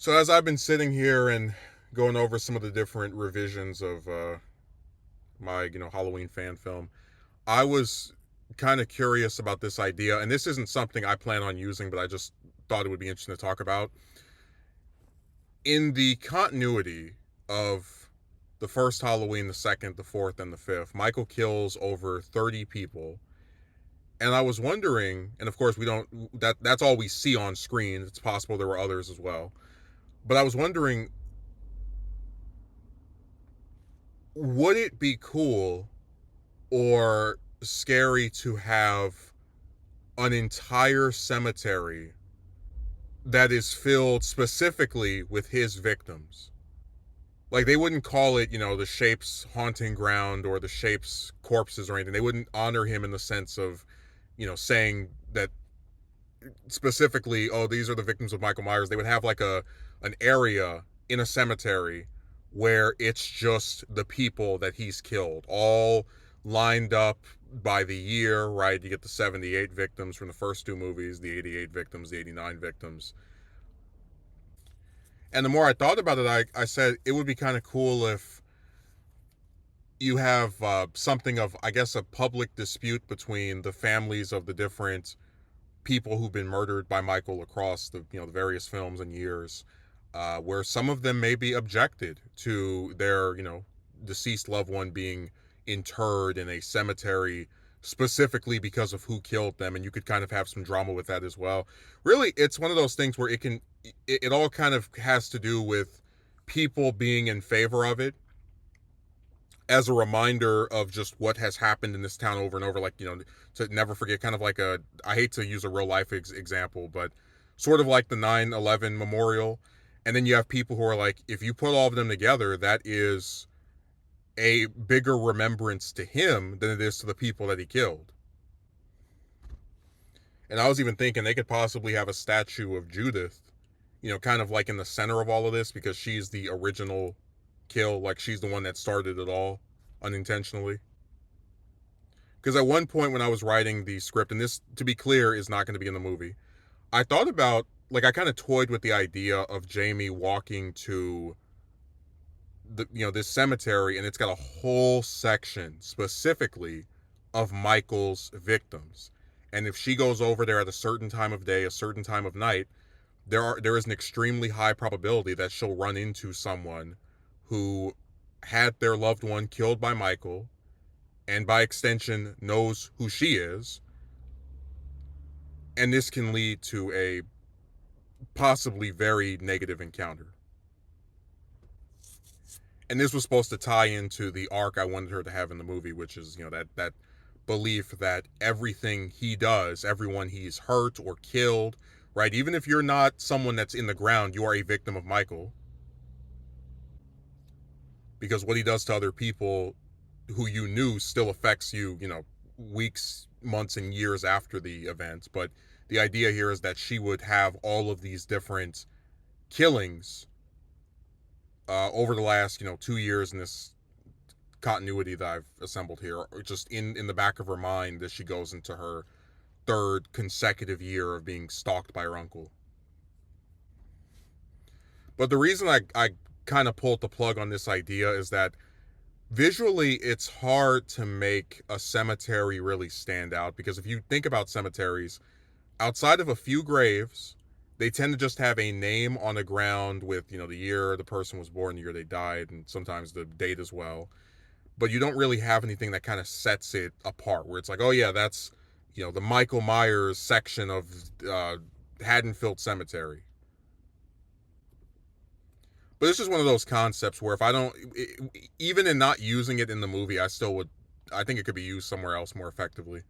So as I've been sitting here and going over some of the different revisions of my Halloween fan film, I was kind of curious about this idea, and this isn't something I plan on using, but I just thought it would be interesting to talk about. In the continuity of the first Halloween, the second, the fourth, and the fifth, Michael kills over 30 people. And I was wondering, and of course we don't that's all we see on screen. It's possible there were others as well. But I was wondering, would it be cool or scary to have an entire cemetery that is filled specifically with his victims? Like, they wouldn't call it, the Shape's haunting ground or the Shape's corpses or anything. They wouldn't honor him in the sense of, saying that specifically, oh, these are the victims of Michael Myers. They would have like an area in a cemetery where it's just the people that he's killed, all lined up by the year, right? You get the 78 victims from the first two movies, the 88 victims, the 89 victims. And the more I thought about it, I said it would be kind of cool if you have something of, I guess, a public dispute between the families of the different people who've been murdered by Michael across the various films and years, where some of them may be objected to their deceased loved one being interred in a cemetery specifically because of who killed them, and you could kind of have some drama with that as well. Really, it's one of those things where it all kind of has to do with people being in favor of it as a reminder of just what has happened in this town over and over, like, to never forget, kind of like I hate to use a real life example, but sort of like the 9/11 memorial. And then you have people who are like, if you put all of them together, that is a bigger remembrance to him than it is to the people that he killed. And I was even thinking they could possibly have a statue of Judith, kind of like in the center of all of this, because she's the original kill, like she's the one that started it all unintentionally. Because at one point when I was writing the script, and this, to be clear, is not going to be in the movie, I thought about, like, I kind of toyed with the idea of Jamie walking to this cemetery, and it's got a whole section specifically of Michael's victims. And if she goes over there at a certain time of day, a certain time of night, there is an extremely high probability that she'll run into someone who had their loved one killed by Michael, and by extension knows who she is, and this can lead to a possibly very negative encounter. And this was supposed to tie into the arc I wanted her to have in the movie, which is, that belief that everything he does, everyone he's hurt or killed, right? Even if you're not someone that's in the ground, you are a victim of Michael. Because what he does to other people who you knew still affects you, weeks, months, and years after the event. But the idea here is that she would have all of these different killings over the last 2 years in this continuity that I've assembled here, just in the back of her mind as she goes into her third consecutive year of being stalked by her uncle. But the reason I kind of pulled the plug on this idea is that visually it's hard to make a cemetery really stand out, because if you think about cemeteries, outside of a few graves, they tend to just have a name on the ground with, the year the person was born, the year they died, and sometimes the date as well. But you don't really have anything that kind of sets it apart, where it's like, oh yeah, that's, the Michael Myers section of Haddonfield Cemetery. But it's just one of those concepts where if I don't, even in not using it in the movie, I still would, I think it could be used somewhere else more effectively.